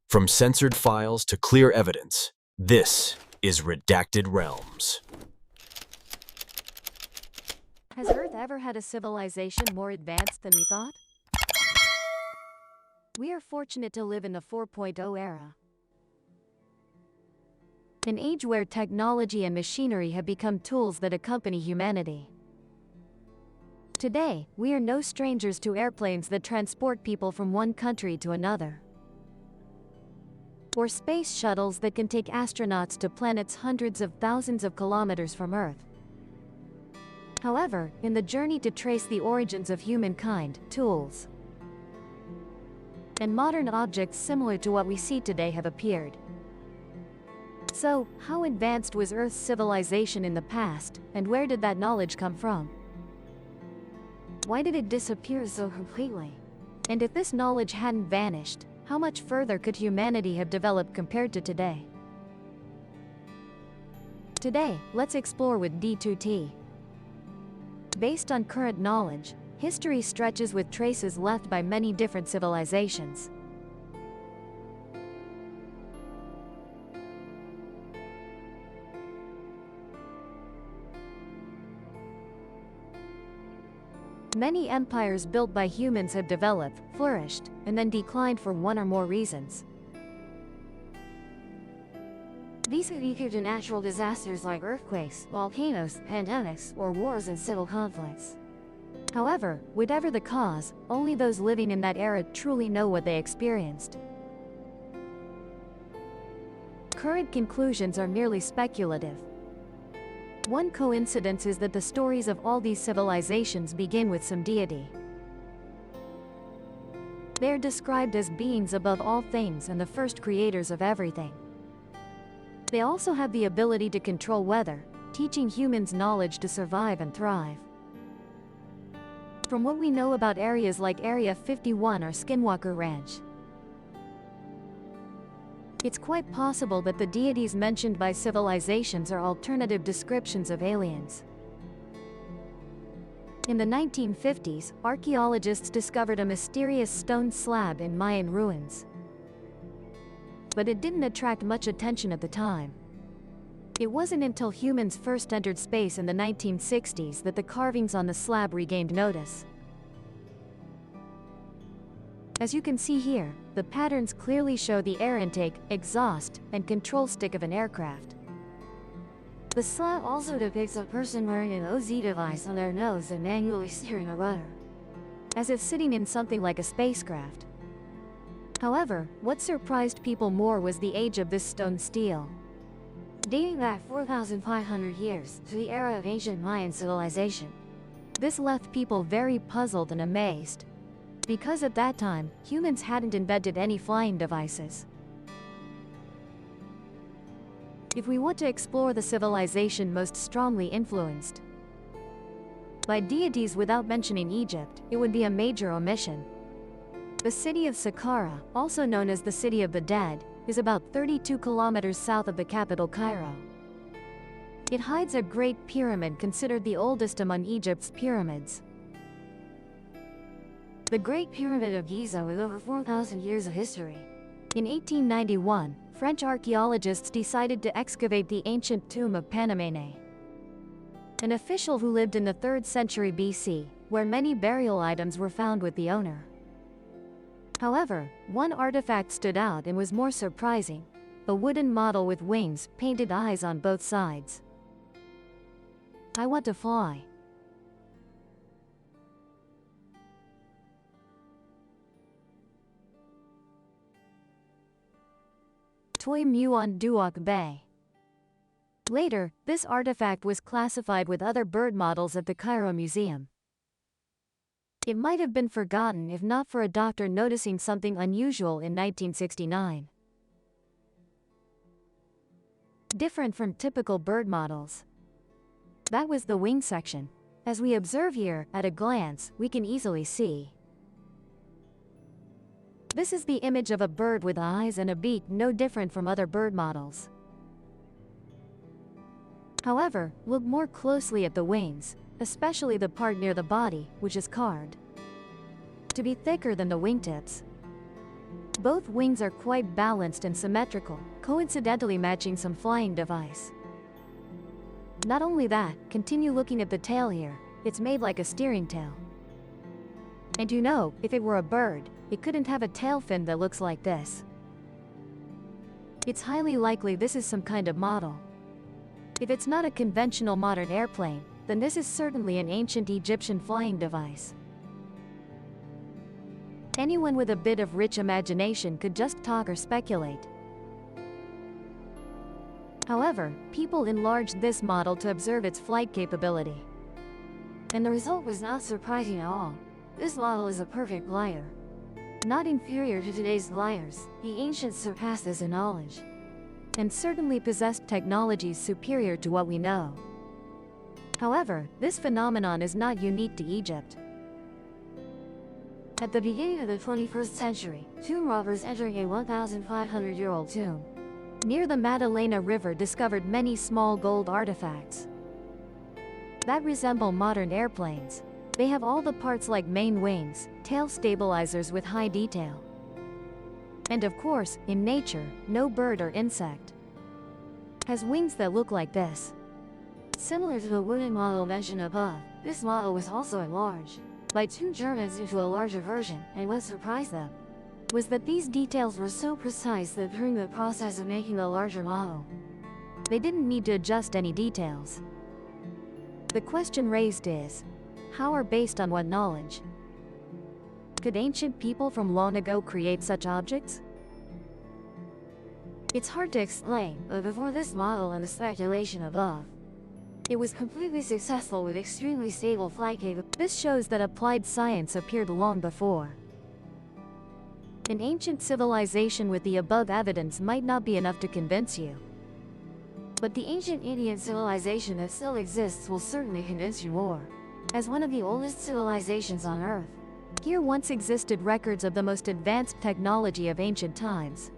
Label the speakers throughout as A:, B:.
A: From censored files to clear evidence, this is Redacted Realms.
B: Has Earth ever had a civilization more advanced than we thought? We are fortunate to live in the 4.0 era. An age where technology and machinery have become tools that accompany humanity. Today, we are no strangers to airplanes that transport people from one country to another, or space shuttles that can take astronauts to planets hundreds of thousands of kilometers from Earth. However, in the journey to trace the origins of humankind, tools and modern objects similar to what we see today have appeared. So, how advanced was Earth's civilization in the past, and where did that knowledge come from? Why did it disappear so completely? And if this knowledge hadn't vanished, how much further could humanity have developed compared to today? Today, let's explore with D2T. Based on current knowledge, history stretches with traces left by many different civilizations. Many empires built by humans have developed, flourished, and then declined for one or more reasons. These are due to natural disasters like earthquakes, volcanoes, pandemics, or wars and civil conflicts. However, whatever the cause, only those living in that era truly know what they experienced. Current conclusions are merely speculative. One coincidence is that the stories of all these civilizations begin with some deity. They are described as beings above all things and the first creators of everything. They also have the ability to control weather, teaching humans knowledge to survive and thrive. From what we know about areas like Area 51 or Skinwalker Ranch, it's quite possible that the deities mentioned by civilizations are alternative descriptions of aliens. In the 1950s, archaeologists discovered a mysterious stone slab in Mayan ruins. But it didn't attract much attention at the time. It wasn't until humans first entered space in the 1960s that the carvings on the slab regained notice. As you can see here, the patterns clearly show the air intake, exhaust, and control stick of an aircraft. The slab also depicts a person wearing an OZ device on their nose and manually steering a rudder, as if sitting in something like a spacecraft. However, what surprised people more was the age of this stone stele. Dating back 4,500 years to the era of ancient Mayan civilization. This left people very puzzled and amazed, because at that time, humans hadn't invented any flying devices. If we want to explore the civilization most strongly influenced by deities without mentioning Egypt, it would be a major omission. The city of Saqqara, also known as the City of the Dead, is about 32 kilometers south of the capital Cairo. It hides a great pyramid considered the oldest among Egypt's pyramids. The Great Pyramid of Giza with over 4,000 years of history. In 1891, French archaeologists decided to excavate the ancient tomb of Panamene, an official who lived in the 3rd century BC, where many burial items were found with the owner. However, one artifact stood out and was more surprising: a wooden model with wings, painted eyes on both sides. I want to fly. Toi Muon Duok Bay. Later, this artifact was classified with other bird models at the Cairo Museum. It might have been forgotten if not for a doctor noticing something unusual in 1969. Different from typical bird models. That was the wing section. As we observe here, at a glance, we can easily see. This is the image of a bird with eyes and a beak, no different from other bird models. However, look more closely at the wings, especially the part near the body, which is carved to be thicker than the wingtips. Both wings are quite balanced and symmetrical, coincidentally matching some flying device. Not only that, continue looking at the tail here. It's made like a steering tail. And you know, if it were a bird, it couldn't have a tail fin that looks like this. It's highly likely this is some kind of model. If it's not a conventional modern airplane, then this is certainly an ancient Egyptian flying device. Anyone with a bit of rich imagination could just talk or speculate. However, people enlarged this model to observe its flight capability. And the result was not surprising at all. This model is a perfect glider. Not inferior to today's gliders, the ancients surpassed us in knowledge. And certainly possessed technologies superior to what we know. However, this phenomenon is not unique to Egypt. At the beginning of the 21st century, tomb robbers entering a 1,500-year-old tomb near the Madalena River discovered many small gold artifacts that resemble modern airplanes. They have all the parts like main wings, tail stabilizers with high detail. And of course, in nature, no bird or insect has wings that look like this. Similar to the wooden model mentioned above, this model was also enlarged by two Germans into a larger version, and what surprised them was that these details were so precise that during the process of making the larger model, they didn't need to adjust any details. The question raised is, how or based on what knowledge? Could ancient people from long ago create such objects? It's hard to explain, but before this model and the speculation above, it was completely successful with extremely stable flight capability. This shows that applied science appeared long before. An ancient civilization with the above evidence might not be enough to convince you. But the ancient Indian civilization that still exists will certainly convince you more. As one of the oldest civilizations on Earth, here once existed records of the most advanced technology of ancient times.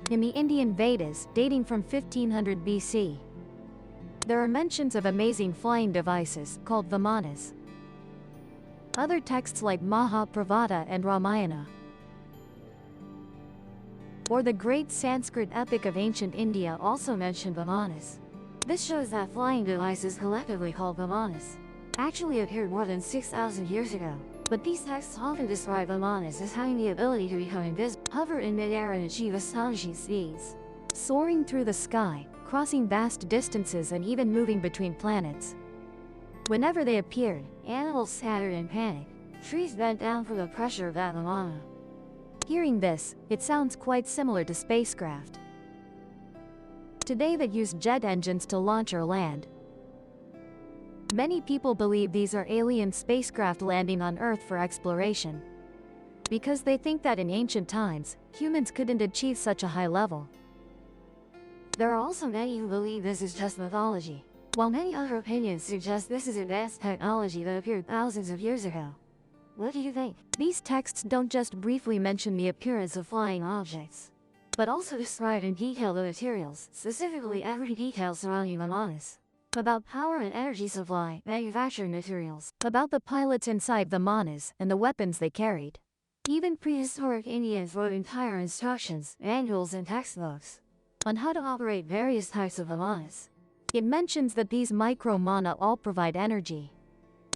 B: In the Indian Vedas, dating from 1500 BC, there are mentions of amazing flying devices called vimanas. Other texts like Mahabharata and Ramayana, or the great Sanskrit epic of ancient India, also mention vimanas. This shows that flying devices collectively called vimanas actually appeared more than 6,000 years ago. But these texts often describe vimanas as having the ability to become invisible, hover in midair and achieve astonishing speeds, soaring through the sky, crossing vast distances and even moving between planets. Whenever they appeared, animals scattered in panic, trees bent down from the pressure of that vimana. Hearing this, it sounds quite similar to spacecraft today that use jet engines to launch or land. Many people believe these are alien spacecraft landing on Earth for exploration, because they think that in ancient times, humans couldn't achieve such a high level. There are also many who believe this is just mythology, while many other opinions suggest this is advanced technology that appeared thousands of years ago. What do you think? These texts don't just briefly mention the appearance of flying objects, but also describe in detail the materials, specifically every detail surrounding vimanas. About power and energy supply, manufacturing materials, about the pilots inside vimanas and the weapons they carried. Even prehistoric Indians wrote entire instructions, manuals and textbooks on how to operate various types of vimanas. It mentions that these micro-mana all provide energy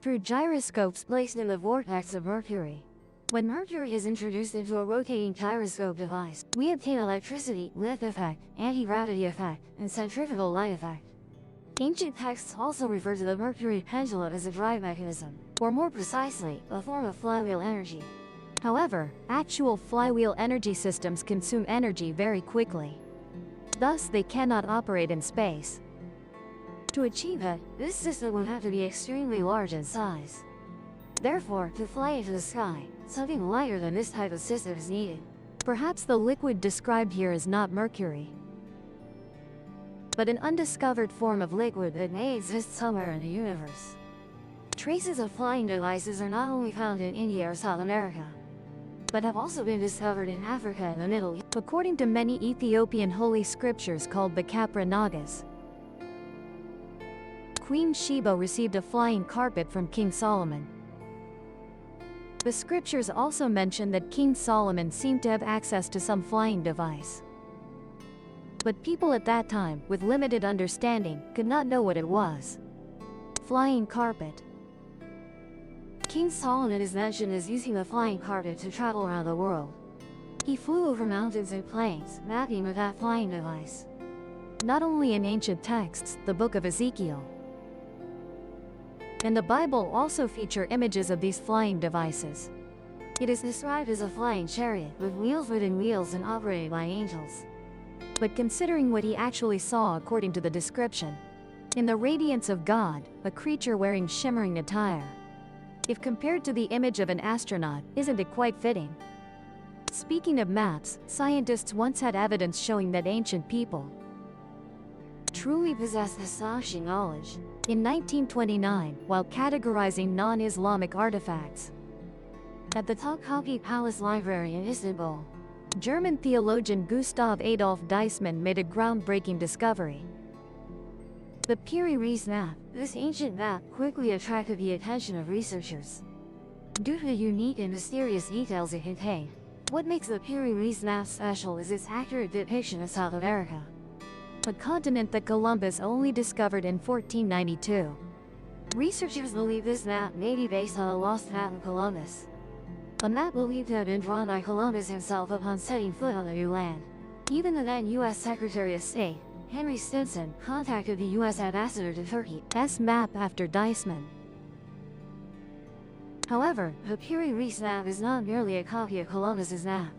B: through gyroscopes placed in the vortex of Mercury. When Mercury is introduced into a rotating gyroscope device, we obtain electricity, lift effect, anti-gravity effect, and centrifugal light effect. Ancient texts also refer to the Mercury pendulum as a drive mechanism, or more precisely, a form of flywheel energy. However, actual flywheel energy systems consume energy very quickly. Thus, they cannot operate in space. To achieve it, this system would have to be extremely large in size. Therefore, to fly into the sky, something lighter than this type of system is needed. Perhaps the liquid described here is not mercury, but an undiscovered form of liquid that may exist somewhere in the universe. Traces of flying devices are not only found in India or South America, but have also been discovered in Africa and the Middle East. According to many Ethiopian holy scriptures called the Kapra Nagas, Queen Sheba received a flying carpet from King Solomon. The scriptures also mention that King Solomon seemed to have access to some flying device. But people at that time, with limited understanding, could not know what it was. Flying carpet. King Solomon is mentioned as using a flying carpet to travel around the world. He flew over mountains and plains, mapping with that flying device. Not only in ancient texts, the book of Ezekiel and the Bible also feature images of these flying devices. It is described as a flying chariot with wheels within wheels and operated by angels. But considering what he actually saw according to the description, in the radiance of God, a creature wearing shimmering attire, if compared to the image of an astronaut, isn't it quite fitting? Speaking of maps, scientists once had evidence showing that ancient people truly possessed astonishing knowledge. In 1929, while categorizing non-Islamic artifacts at the Topkapi Palace Library in Istanbul, German theologian Gustav Adolf Deissmann made a groundbreaking discovery. The Piri-Reis map. This ancient map quickly attracted the attention of researchers due to the unique and mysterious details it contained. What makes the Piri-Reis map special is its accurate depiction of South America, a continent that Columbus only discovered in 1492. Researchers believe this map may be based on a lost map of Columbus, a map believed to have been drawn by Columbus himself upon setting foot on the new land. Even the then U.S. Secretary of State, Henry Stinson, contacted the U.S. ambassador to Turkey's map after Deissmann. However, the Piri-Reis map is not merely a copy of Columbus's map.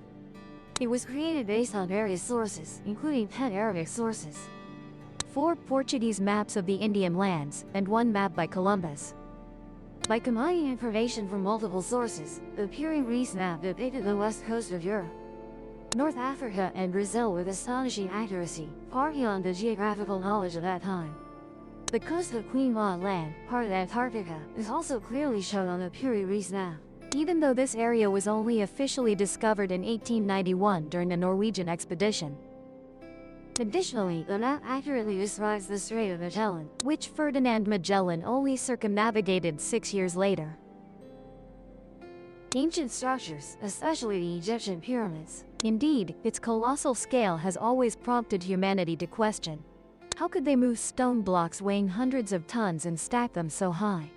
B: It was created based on various sources, including 10 Arabic sources, 4 Portuguese maps of the Indian lands, and 1 map by Columbus. By combining information from multiple sources, the Piri-Reis map depicted the west coast of Europe, North Africa, and Brazil with astonishing accuracy, far beyond the geographical knowledge of that time. The coast of Queen Maud Land, part of Antarctica, is also clearly shown on the Piri-Reis map, even though this area was only officially discovered in 1891 during a Norwegian expedition. Additionally, the map accurately describes the Strait of Magellan, which Ferdinand Magellan only circumnavigated 6 years later. Ancient structures, especially the Egyptian pyramids. Indeed, its colossal scale has always prompted humanity to question, how could they move stone blocks weighing hundreds of tons and stack them so high?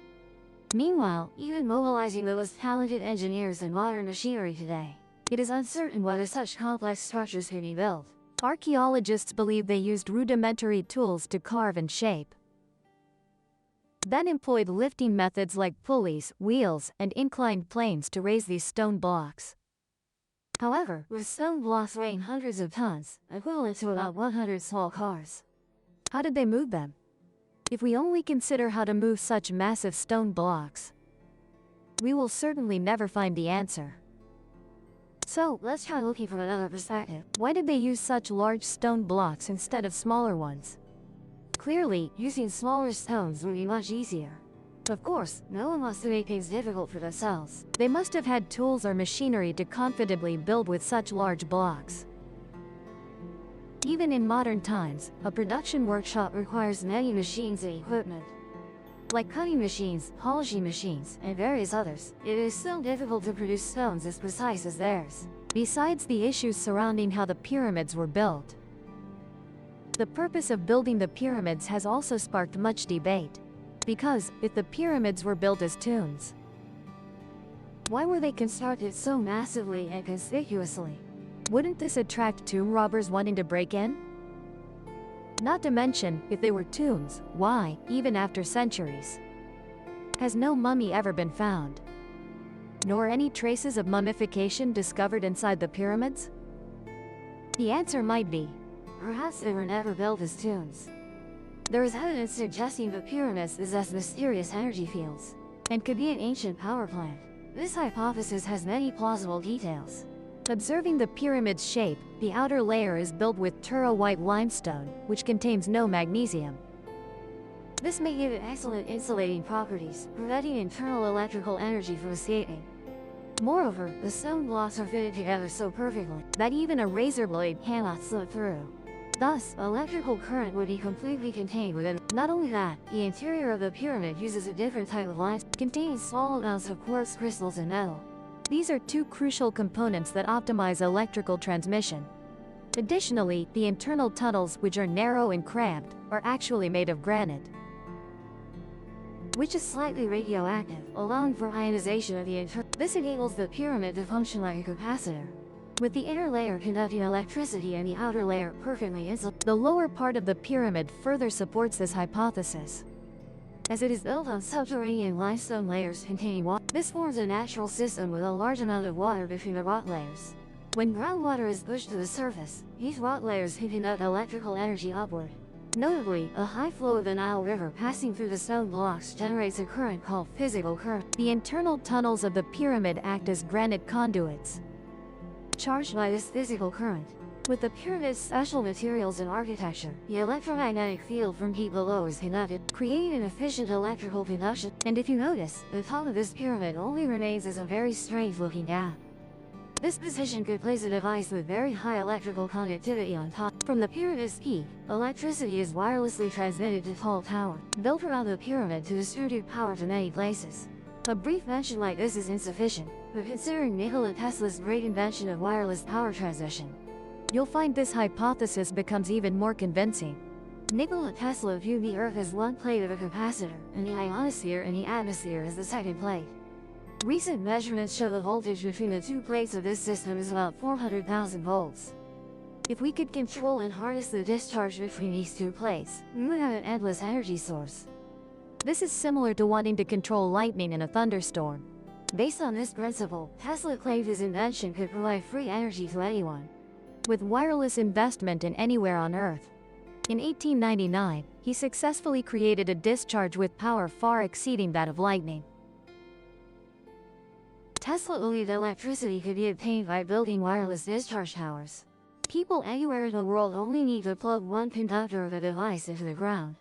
B: Meanwhile, even mobilizing the most talented engineers and modern machinery today, it is uncertain whether such complex structures can be built. Archaeologists believe they used rudimentary tools to carve and shape, then employed lifting methods like pulleys, wheels, and inclined planes to raise these stone blocks. However, with stone blocks weighing hundreds of tons, equivalent to about 100 small cars, how did they move them? If we only consider how to move such massive stone blocks, we will certainly never find the answer. So, let's try looking from another perspective. Why did they use such large stone blocks instead of smaller ones? Clearly, using smaller stones would be much easier. Of course, no one wants to make things difficult for themselves. They must have had tools or machinery to confidently build with such large blocks. Even in modern times, a production workshop requires many machines and equipment, like cutting machines, polishing machines, and various others. It is still difficult to produce stones as precise as theirs. Besides the issues surrounding how the pyramids were built, the purpose of building the pyramids has also sparked much debate. Because, if the pyramids were built as tombs, why were they constructed so massively and conspicuously? Wouldn't this attract tomb robbers wanting to break in? Not to mention, if they were tombs, why, even after centuries, has no mummy ever been found? Nor any traces of mummification discovered inside the pyramids? The answer might be, perhaps they were never built as tombs. There is evidence suggesting the pyramids possess mysterious energy fields, and could be an ancient power plant. This hypothesis has many plausible details. Observing the pyramid's shape, the outer layer is built with Tura white limestone, which contains no magnesium. This may give it excellent insulating properties, preventing internal electrical energy from escaping. Moreover, the stone blocks are fitted together so perfectly that even a razor blade cannot slip through. Thus, electrical current would be completely contained within. Not only that, the interior of the pyramid uses a different type of limestone containing small amounts of quartz crystals and metal. These are two crucial components that optimize electrical transmission. Additionally, the internal tunnels, which are narrow and cramped, are actually made of granite, which is slightly radioactive, allowing for ionization of the internal. This enables the pyramid to function like a capacitor, with the inner layer conducting electricity and the outer layer perfectly insulated. The lower part of the pyramid further supports this hypothesis, as it is built on subterranean limestone layers containing water. This forms a natural system with a large amount of water between the rock layers. When groundwater is pushed to the surface, these rock layers can conduct electrical energy upward. Notably, a high flow of the Nile River passing through the stone blocks generates a current called physical current. The internal tunnels of the pyramid act as granite conduits, charged by this physical current. With the pyramid's special materials and architecture, the electromagnetic field from deep below is conducted, creating an efficient electrical conduction. And if you notice, the top of this pyramid only remains as a very strange-looking gap. This position could place a device with very high electrical conductivity on top. From the pyramid's peak, electricity is wirelessly transmitted to tall towers built around the pyramid to distribute power to many places. A brief mention like this is insufficient, but considering Nikola Tesla's great invention of wireless power transmission, you'll find this hypothesis becomes even more convincing. Nikola Tesla viewed the Earth as one plate of a capacitor, and the ionosphere and the atmosphere as the second plate. Recent measurements show the voltage between the two plates of this system is about 400,000 volts. If we could control and harness the discharge between these two plates, we would have an endless energy source. This is similar to wanting to control lightning in a thunderstorm. Based on this principle, Tesla claimed his invention could provide free energy to anyone, with wireless investment in anywhere on Earth. In 1899, he successfully created a discharge with power far exceeding that of lightning. Tesla believed electricity could be obtained by building wireless discharge towers. People anywhere in the world only need to plug one conductor of a device into the ground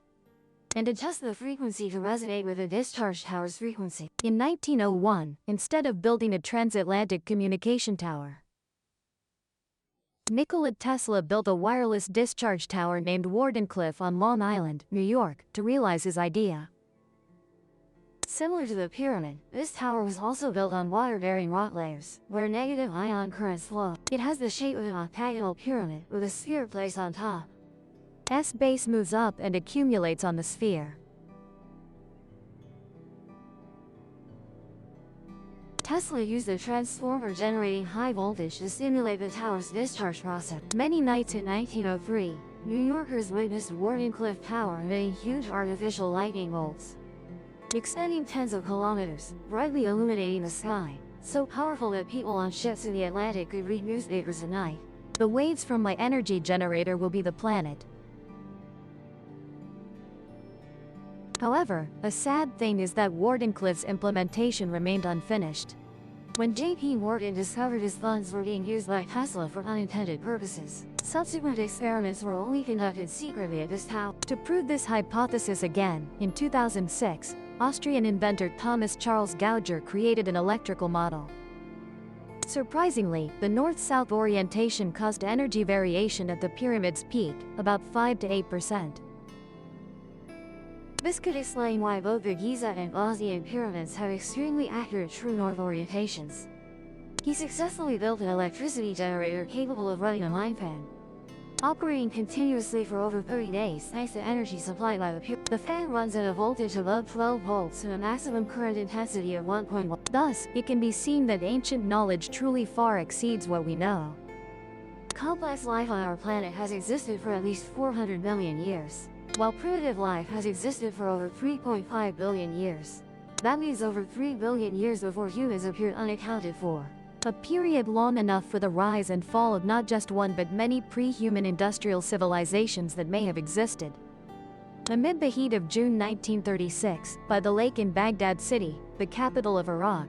B: and adjust the frequency to resonate with the discharge tower's frequency. In 1901, instead of building a transatlantic communication tower, Nikola Tesla built a wireless discharge tower named Wardenclyffe on Long Island, New York, to realize his idea. Similar to the pyramid, this tower was also built on water-bearing rock layers, where negative ion currents flow. It has the shape of an octagonal pyramid with a sphere placed on top. S base moves up and accumulates on the sphere. Tesla used a transformer generating high voltage to stimulate the tower's discharge process. Many nights in 1903, New Yorkers witnessed Wardenclyffe Tower emitting huge artificial lightning bolts, extending tens of kilometers, brightly illuminating the sky, so powerful that people on ships in the Atlantic could read newspapers at night. The waves from my energy generator will be the planet. However, a sad thing is that Wardenclyffe's implementation remained unfinished. When J.P. Morgan discovered his funds were being used by Tesla for unintended purposes, subsequent experiments were only conducted secretly at this tower. To prove this hypothesis again, in 2006, Austrian inventor Thomas Charles Gauger created an electrical model. Surprisingly, the north-south orientation caused energy variation at the pyramid's peak, about 5 to 8%. This could explain why both the Giza and Gaussian pyramids have extremely accurate true north orientations. He successfully built an electricity generator capable of running a mine fan, operating continuously for over 30 days thanks to energy supplied by the pyramid. The fan runs at a voltage above 12 volts and a maximum current intensity of 1.1. Thus, it can be seen that ancient knowledge truly far exceeds what we know. Complex life on our planet has existed for at least 400 million years, while primitive life has existed for over 3.5 billion years. That means over 3 billion years before humans appeared unaccounted for. A period long enough for the rise and fall of not just one but many pre-human industrial civilizations that may have existed. Amid the heat of June 1936, by the lake in Baghdad City, the capital of Iraq,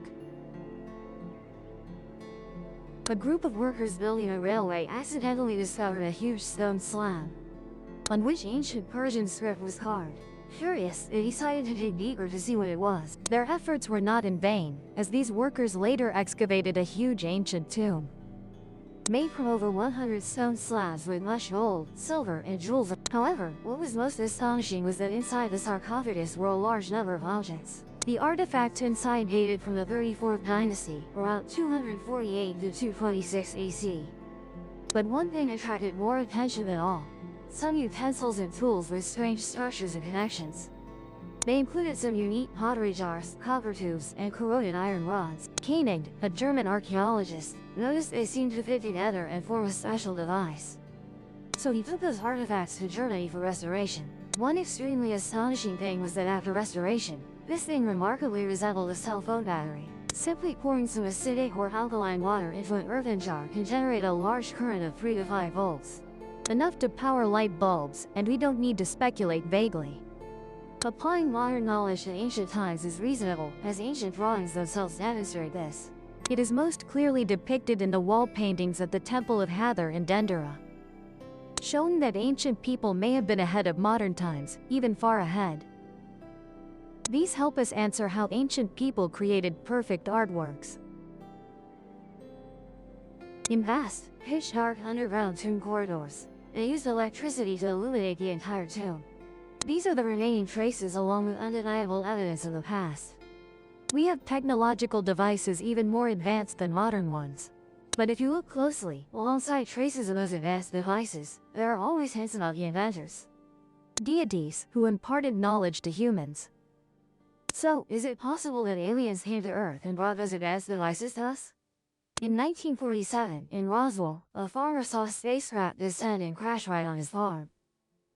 B: a group of workers building a railway accidentally discovered a huge stone slab, on which ancient Persian script was carved. Curious, they decided to dig deeper to see what it was. Their efforts were not in vain, as these workers later excavated a huge ancient tomb, made from over 100 stone slabs with much gold, silver, and jewels. However, what was most astonishing was that inside the sarcophagus were a large number of objects. The artifacts inside dated from the 34th dynasty, around 248 to 226 AC. But one thing attracted more attention than all: some utensils and tools with strange structures and connections. They included some unique pottery jars, copper tubes, and corroded iron rods. Koenig, a German archaeologist, noticed they seemed to fit together and form a special device. So he took those artifacts to Germany for restoration. One extremely astonishing thing was that after restoration, this thing remarkably resembled a cell phone battery. Simply pouring some acidic or alkaline water into an earthen jar can generate a large current of 3 to 5 volts. Enough to power light bulbs, and we don't need to speculate vaguely. Applying modern knowledge to ancient times is reasonable, as ancient drawings themselves demonstrate this. It is most clearly depicted in the wall paintings at the Temple of Hathor in Dendera, showing that ancient people may have been ahead of modern times, even far ahead. These help us answer how ancient people created perfect artworks. In vast, pitch-dark underground tomb corridors, they used electricity to illuminate the entire tomb. These are the remaining traces along with undeniable evidence of the past. We have technological devices even more advanced than modern ones. But if you look closely, alongside traces of those advanced devices, there are always hints about the inventors. Deities who imparted knowledge to humans. So, is it possible that aliens came to Earth and brought those advanced devices to us? In 1947, in Roswell, a farmer saw a spacecraft descend and crash right on his farm.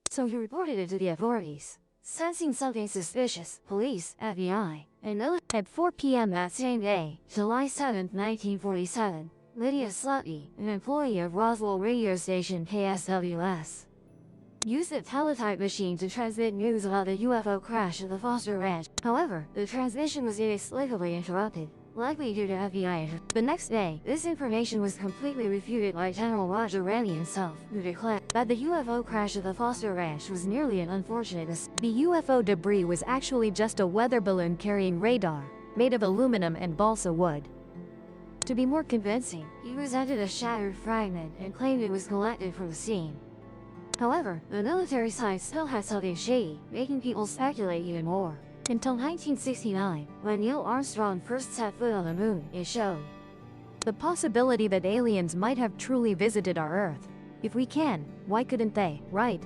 B: So he reported it to the authorities. Sensing something suspicious, police, FBI, and at 4 p.m. that same day, July 7, 1947, Lydia Slutty, an employee of Roswell radio station KSWS, used a teletype machine to transmit news about the UFO crash at the Foster Ranch. However, the transmission was inexplicably interrupted, likely due to FBI. The next day, this information was completely refuted by General Roger Rennie himself, who declared that the UFO crash at the Foster Ranch was merely an unfortunate mistake. The UFO debris was actually just a weather balloon carrying radar, made of aluminum and balsa wood. To be more convincing, he presented a shattered fragment and claimed it was collected from the scene. However, the military side still had something shady, making people speculate even more. Until 1969, when Neil Armstrong first set foot on the moon, it showed the possibility that aliens might have truly visited our Earth. If we can, why couldn't they, right?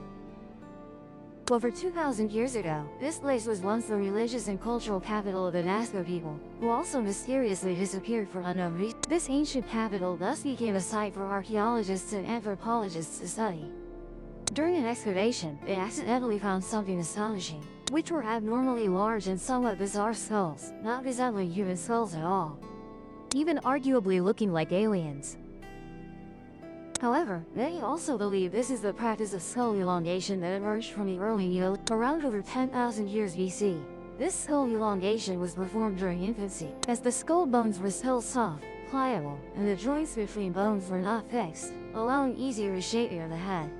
B: Over 2,000 years ago, this place was once the religious and cultural capital of the Nazca people, who also mysteriously disappeared for unknown reasons. This ancient capital thus became a site for archaeologists and anthropologists to study. During an excavation, they accidentally found something astonishing, which were abnormally large and somewhat bizarre skulls, not resembling human skulls at all, even arguably looking like aliens. However, many also believe this is the practice of skull elongation that emerged from the early Neolithic around over 10,000 years BC. This skull elongation was performed during infancy, as the skull bones were still soft, pliable, and the joints between bones were not fixed, allowing easy reshaping of the head.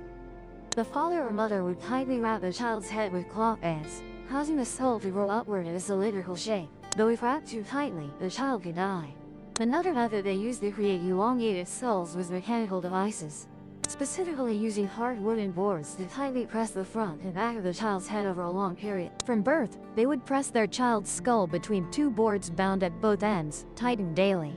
B: The father or mother would tightly wrap the child's head with cloth bands, causing the skull to grow upward in a cylindrical shape. Though if wrapped too tightly, the child could die. Another method they used to create elongated skulls was mechanical devices, specifically using hard wooden boards to tightly press the front and back of the child's head over a long period. From birth, they would press their child's skull between two boards bound at both ends, tightened daily.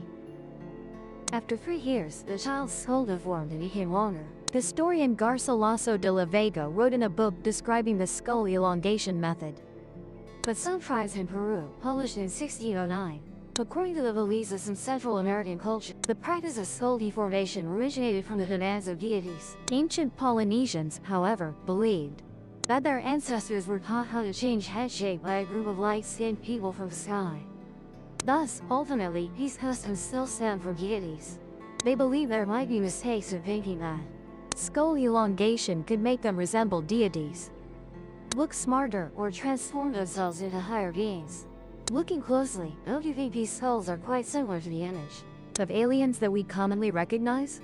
B: After 3 years, the child's skull deformed and became longer. Historian Garcilaso de la Vega wrote in a book describing the skull elongation method. But some tribes in Peru, published in 1609, according to the beliefs of some Central American culture, the practice of skull deformation originated from the demands of deities. Ancient Polynesians, however, believed that their ancestors were taught how to change head shape by a group of light-skinned people from the sky. Thus, ultimately, these customs still stem from deities. They believe there might be mistakes in thinking that skull elongation could make them resemble deities, look smarter, or transform themselves into higher beings. Looking closely, don't you think these skulls are quite similar to the image of aliens that we commonly recognize?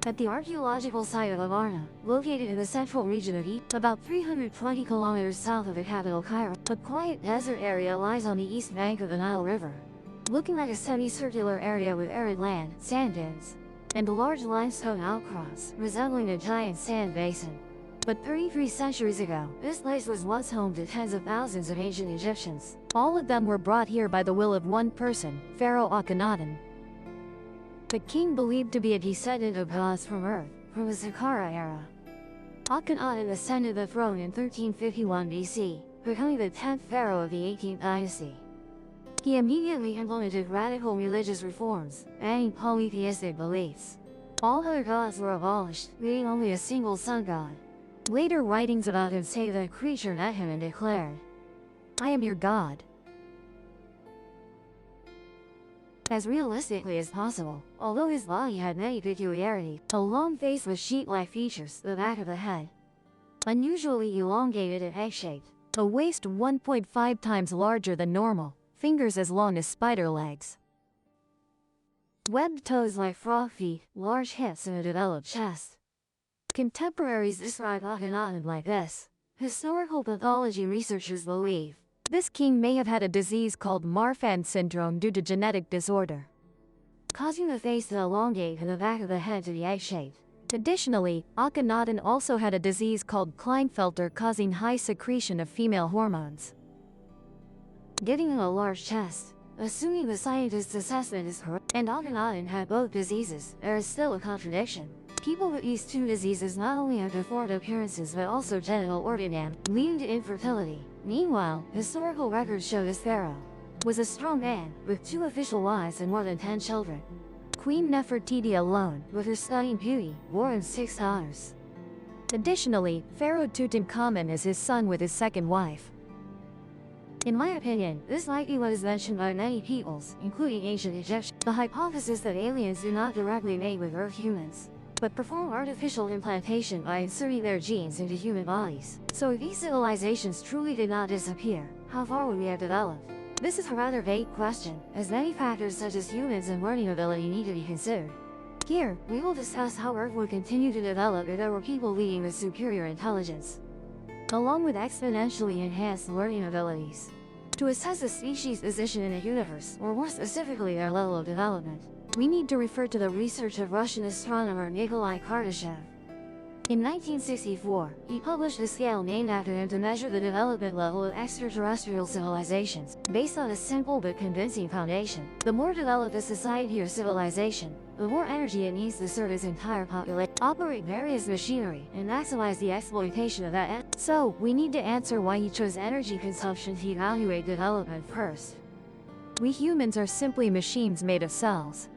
B: At the archaeological site of Amarna, located in the central region of Egypt, about 320 kilometers south of the capital Cairo, a quiet desert area lies on the east bank of the Nile River, looking like a semicircular area with arid land, sand dunes, and large limestone outcrops, resembling a giant sand basin. But 33 centuries ago, this place was once home to tens of thousands of ancient Egyptians. All of them were brought here by the will of one person, Pharaoh Akhenaten. The king believed to be a descendant of gods from Earth, from the Saqqara era. Akhenaten ascended the throne in 1351 BC, becoming the 10th pharaoh of the 18th dynasty. He immediately implemented radical religious reforms, adding polytheistic beliefs. All other gods were abolished, leaving only a single sun god. Later writings about him say that a creature met him and declared, "I am your god." As realistically as possible, although his body had many peculiarities, a long face with sheet-like features, the back of the head unusually elongated and egg-shaped, a waist 1.5 times larger than normal, fingers as long as spider legs, webbed toes like frog feet, large hips and a developed chest. Contemporaries describe Akhenaten like this. Historical pathology researchers believe this king may have had a disease called Marfan syndrome due to genetic disorder, causing the face to elongate and the back of the head to be egg-shaped. Additionally, Akhenaten also had a disease called Klinefelter causing high secretion of female hormones, giving him a large chest. Assuming the scientist's assessment is correct, and Akhenaten had both diseases, there is still a contradiction. People with these two diseases not only have deformed appearances but also genital organ damage, leading to infertility. Meanwhile, historical records show this pharaoh was a strong man, with 2 official wives and more than 10 children. Queen Nefertiti alone, with her stunning beauty, bore him 6 daughters. Additionally, Pharaoh Tutankhamun is his son with his second wife. In my opinion, this might be what is mentioned by many peoples, including ancient Egyptians, the hypothesis that aliens do not directly mate with Earth humans, but perform artificial implantation by inserting their genes into human bodies. So if these civilizations truly did not disappear, how far would we have developed? This is a rather vague question, as many factors such as humans and learning ability need to be considered. Here, we will discuss how Earth would continue to develop if there were people leading with superior intelligence, along with exponentially enhanced learning abilities, to assess a species' position in the universe, or more specifically their level of development. We need to refer to the research of Russian astronomer Nikolai Kardashev. In 1964, he published a scale named after him to measure the development level of extraterrestrial civilizations, based on a simple but convincing foundation. The more developed a society or civilization, the more energy it needs to serve its entire population, operate various machinery, and maximize the exploitation of that energy. So, we need to answer why he chose energy consumption to evaluate development first. We humans are simply machines made of cells.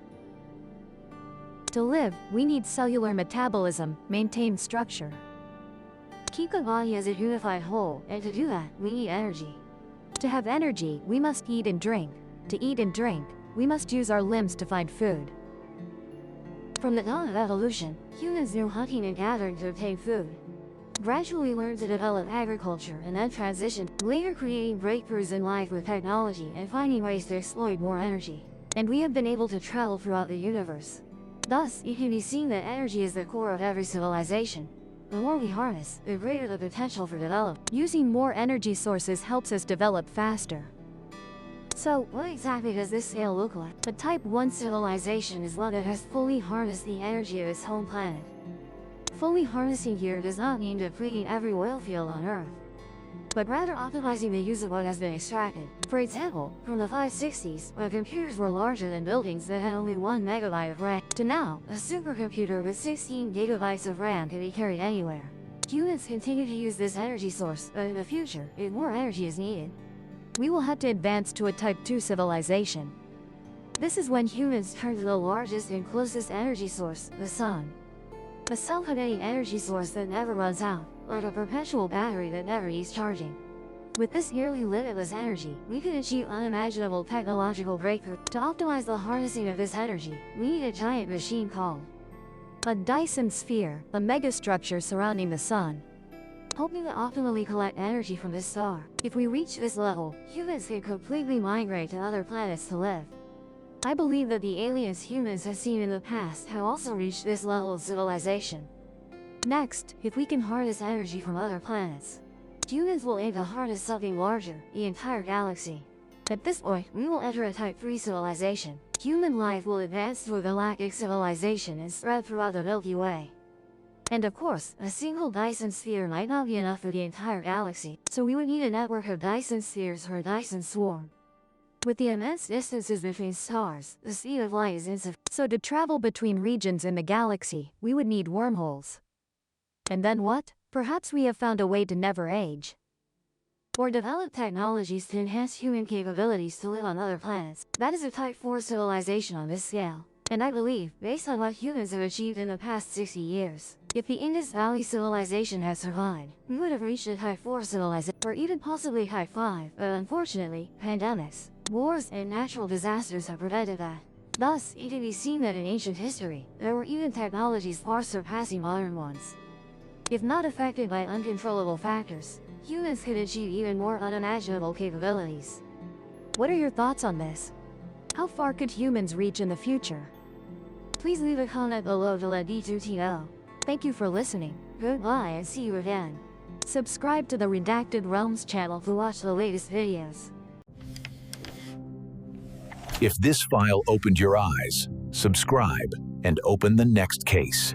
B: To live, we need cellular metabolism, maintain structure, keep the body as a unified whole, and to do that, we need energy. To have energy, we must eat and drink. To eat and drink, we must use our limbs to find food. From the dawn of evolution, humans knew hunting and gathering to obtain food, gradually learned to develop agriculture and then transitioned, later creating breakthroughs in life with technology and finding ways to exploit more energy. And we have been able to travel throughout the universe. Thus, it can be seen that energy is the core of every civilization. The more we harness, the greater the potential for development. Using more energy sources helps us develop faster. So, what exactly does this scale look like? A Type 1 civilization is one that has fully harnessed the energy of its home planet. Fully harnessing here does not mean depleting every oil field on Earth, but rather optimizing the use of what has been extracted. For example, from the 560s, when computers were larger than buildings that had only 1 megabyte of RAM, to now, a supercomputer with 16 gigabytes of RAM can be carried anywhere. Humans continue to use this energy source, but in the future, if more energy is needed, we will have to advance to a Type 2 civilization. This is when humans turn to the largest and closest energy source, the sun. A self-contained energy source that never runs out, like a perpetual battery that never needs charging. With this nearly limitless energy, we can achieve unimaginable technological breakthrough. To optimize the harnessing of this energy, we need a giant machine called a Dyson sphere, a megastructure surrounding the sun, hoping to optimally collect energy from this star. If we reach this level, humans can completely migrate to other planets to live. I believe that the aliens humans have seen in the past have also reached this level of civilization. Next, if we can harness energy from other planets, humans will aim to harness something larger, the entire galaxy. At this point, we will enter a Type 3 civilization. Human life will advance to a galactic civilization and spread throughout the Milky Way. And of course, a single Dyson sphere might not be enough for the entire galaxy, so we would need a network of Dyson spheres or a Dyson swarm. With the immense distances between stars, the speed of light is insufficient. So to travel between regions in the galaxy, we would need wormholes. And then what? Perhaps we have found a way to never age. Or develop technologies to enhance human capabilities to live on other planets. That is a Type 4 civilization on this scale. And I believe, based on what humans have achieved in the past 60 years, if the Indus Valley civilization had survived, we would have reached a Type 4 civilization, or even possibly Type 5, but unfortunately, pandemics, wars, and natural disasters have prevented that. Thus, it can be seen that in ancient history, there were even technologies far surpassing modern ones. If not affected by uncontrollable factors, humans could achieve even more unimaginable capabilities. What are your thoughts on this? How far could humans reach in the future? Please leave a comment below to let D2T know. Thank you for listening. Goodbye and see you again. Subscribe to the Redacted Realms channel to watch the latest videos.
C: If this file opened your eyes, subscribe and open the next case.